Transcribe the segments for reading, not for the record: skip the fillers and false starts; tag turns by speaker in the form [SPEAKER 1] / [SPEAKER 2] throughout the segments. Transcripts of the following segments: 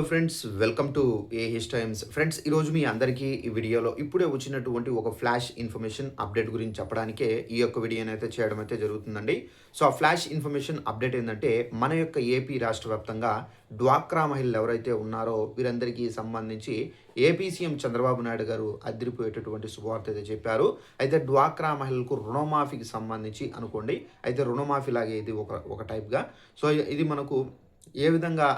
[SPEAKER 1] Friends, welcome to AH times. Friends, ఈరోజు మీ అందరికీ ఈ వీడియోలో ఇప్పుడే వచ్చినటువంటి ఒక ఫ్లాష్ ఇన్ఫర్మేషన్ అప్డేట్ గురించి చెప్పడానికే ఈ యొక్క వీడియోని అయితే చేయడం అయితే జరుగుతుందండి. సో ఆ ఫ్లాష్ ఇన్ఫర్మేషన్ అప్డేట్ ఏంటంటే, మన యొక్క ఏపీ రాష్ట్ర వ్యాప్తంగా డ్వాక్రా మహిళలు ఎవరైతే ఉన్నారో వీరందరికీ సంబంధించి ఏపీ సీఎం చంద్రబాబు నాయుడు గారు అదిరిపోయేటటువంటి శుభవార్త అయితే చెప్పారు. అయితే డ్వాక్రా మహిళలకు రుణమాఫీకి సంబంధించి అనుకోండి, అయితే రుణమాఫీ లాగే ఇది ఒక టైప్గా. సో ఇది మనకు ఏ విధంగా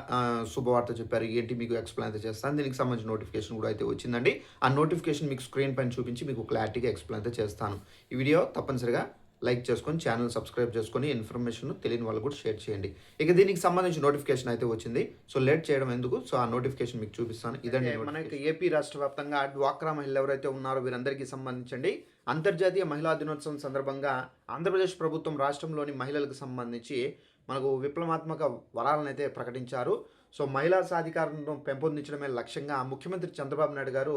[SPEAKER 1] శుభవార్త చెప్పారు, ఏంటి మీకు ఎక్స్‌ప్లెయిన్ అయితే చేస్తాను. దీనికి సంబంధించిన నోటిఫికేషన్ కూడా అయితే వచ్చిందండి. ఆ నోటిఫికేషన్ మీకు స్క్రీన్ పైన చూపించి మీకు క్లారిటీగా ఎక్స్‌ప్లెయిన్ అయితే చేస్తాను. ఈ వీడియో తప్పనిసరిగా లైక్ చేసుకొని, ఛానల్ సబ్స్క్రైబ్ చేసుకొని, ఇన్ఫర్మేషన్ తెలియని వాళ్ళకి కూడా షేర్ చేయండి. ఇక దీనికి సంబంధించిన నోటిఫికేషన్ అయితే వచ్చింది. సో లేట్ చేయడం ఎందుకు, సో ఆ నోటిఫికేషన్ మీకు చూపిస్తాను. ఇదండి మన యొక్క ఏపీ రాష్ట్ర వ్యాప్తంగా డ్వాక్రా మహిళలు ఎవరైతే ఉన్నారో వీరందరికీ సంబంధించండి అంతర్జాతీయ మహిళా దినోత్సవం సందర్భంగా ఆంధ్రప్రదేశ్ ప్రభుత్వం రాష్ట్రంలోని మహిళలకు సంబంధించి మనకు విప్లవాత్మక వరాలనైతే ప్రకటించారు. సో మహిళా సాధికారతను పెంపొందించడమే లక్ష్యంగా ముఖ్యమంత్రి చంద్రబాబు నాయుడు గారు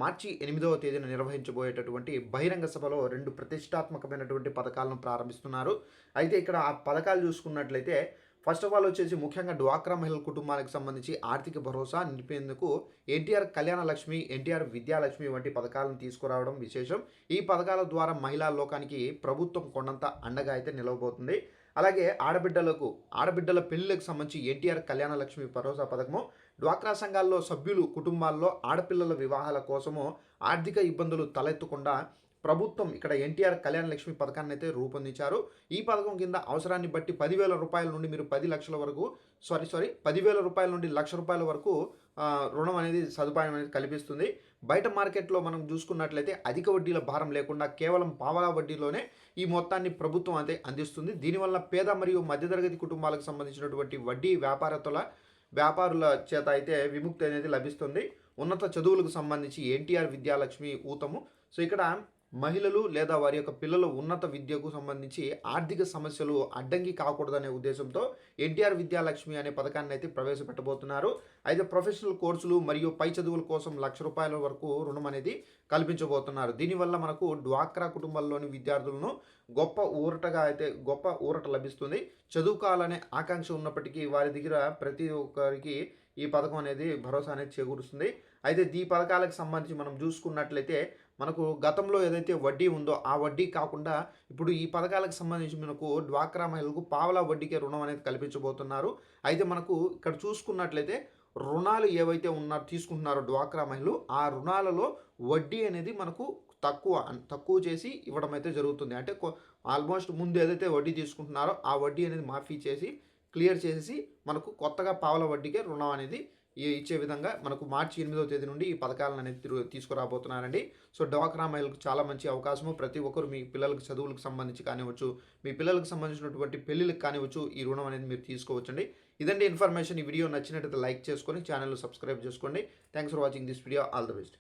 [SPEAKER 1] మార్చి 8వ తేదీన నిర్వహించబోయేటటువంటి బహిరంగ సభలో 2 ప్రతిష్టాత్మకమైనటువంటి పథకాలను ప్రారంభిస్తున్నారు. అయితే ఇక్కడ ఆ పథకాలు చూసుకున్నట్లయితే ఫస్ట్ ఆఫ్ ఆల్ వచ్చేసి ముఖ్యంగా డ్వాక్రా మహిళల కుటుంబాలకు సంబంధించి ఆర్థిక భరోసా నిలిపేందుకు ఎన్టీఆర్ కళ్యాణ లక్ష్మి, ఎన్టీఆర్ విద్యాలక్ష్మి వంటి పథకాలను తీసుకురావడం విశేషం. ఈ పథకాల ద్వారా మహిళా లోకానికి ప్రభుత్వం కొండంత అండగా అయితే నిలవబోతుంది. అలాగే ఆడబిడ్డల పెళ్లిలకు సంబంధించి ఎన్టీఆర్ కళ్యాణ లక్ష్మి భరోసా పథకము, డ్వాక్రా సంఘాల్లో సభ్యులు కుటుంబాల్లో ఆడపిల్లల వివాహాల కోసము ఆర్థిక ఇబ్బందులు తలెత్తకుండా ప్రభుత్వం ఇక్కడ ఎన్టీఆర్ కళ్యాణ లక్ష్మి పథకాన్ని అయితే రూపొందించారు. ఈ పథకం కింద అవసరాన్ని బట్టి 10,000 రూపాయల నుండి మీరు 10 లక్షల వరకు 10,000 రూపాయల నుండి 1,00,000 రూపాయల వరకు రుణం అనేది సదుపాయం అనేది కల్పిస్తుంది. బయట మార్కెట్లో మనం చూసుకున్నట్లయితే అధిక వడ్డీల భారం లేకుండా కేవలం పావలా వడ్డీలోనే ఈ మొత్తాన్ని ప్రభుత్వం అయితే అందిస్తుంది. దీనివల్ల పేద మరియు మధ్యతరగతి కుటుంబాలకు సంబంధించినటువంటి వడ్డీ వ్యాపారుల చేత అయితే విముక్తి అనేది లభిస్తుంది. ఉన్నత చదువులకు సంబంధించి ఎన్టీఆర్ విద్యాలక్ష్మి ఊతము. సో ఇక్కడ మహిళలు లేదా వారి యొక్క పిల్లల ఉన్నత విద్యకు సంబంధించి ఆర్థిక సమస్యలు అడ్డంకి కాకూడదనే ఉద్దేశంతో ఎన్టీఆర్ విద్యాలక్ష్మి అనే పథకాన్ని అయితే ప్రవేశపెట్టబోతున్నారు. అయితే ప్రొఫెషనల్ కోర్సులు మరియు పై చదువుల కోసం 1,00,000 రూపాయల వరకు రుణం అనేది కల్పించబోతున్నారు. దీనివల్ల మనకు డ్వాక్రా కుటుంబాల్లోని విద్యార్థులను గొప్ప ఊరట లభిస్తుంది. చదువుకోవాలనే ఆకాంక్ష ఉన్నప్పటికీ వారి దగ్గర ప్రతి ఒక్కరికి ఈ పథకం అనేది భరోసా అనేది చేకూరుస్తుంది. అయితే ఈ పథకాలకు సంబంధించి మనం చూసుకున్నట్లయితే మనకు గతంలో ఏదైతే వడ్డీ ఉందో ఆ వడ్డీ కాకుండా ఇప్పుడు ఈ పథకాలకు సంబంధించి మనకు డ్వాక్రా మహిళలకు పావలా వడ్డీకే రుణం అనేది కల్పించబోతున్నారు. అయితే మనకు ఇక్కడ చూసుకున్నట్లయితే రుణాలు ఏవైతే తీసుకుంటున్నారో డ్వాక్రా మహిళలు, ఆ రుణాలలో వడ్డీ అనేది మనకు తక్కువ చేసి ఇవ్వడం అయితే జరుగుతుంది. అంటే ఆల్మోస్ట్ ముందు ఏదైతే వడ్డీ తీసుకుంటున్నారో ఆ వడ్డీ అనేది మాఫీ చేసి క్లియర్ చేసేసి మనకు కొత్తగా పావలా వడ్డీకే రుణం అనేది ఇచ్చే విధంగా మనకు మార్చి 8వ తేదీ నుండి ఈ పథకాలను అనేది తీసుకురాబోతున్నారండి. సో డ్వాక్రా మహిళలకు చాలా మంచి అవకాశము. ప్రతి ఒక్కరు మీ పిల్లలకు చదువులకు సంబంధించి కానివ్వచ్చు, మీ పిల్లలకు సంబంధించినటువంటి పెళ్ళిళ్ళకి కానివ్వచ్చు, ఈ రుణం అనేది మీరు తీసుకోవచ్చండి. ఇదండి ఇన్ఫర్మేషన్. ఈ వీడియో నచ్చినట్లయితే లైక్ చేసుకొని ఛానల్ సబ్స్క్రైబ్ చేసుకోండి. Thanks for watching this video. All the best.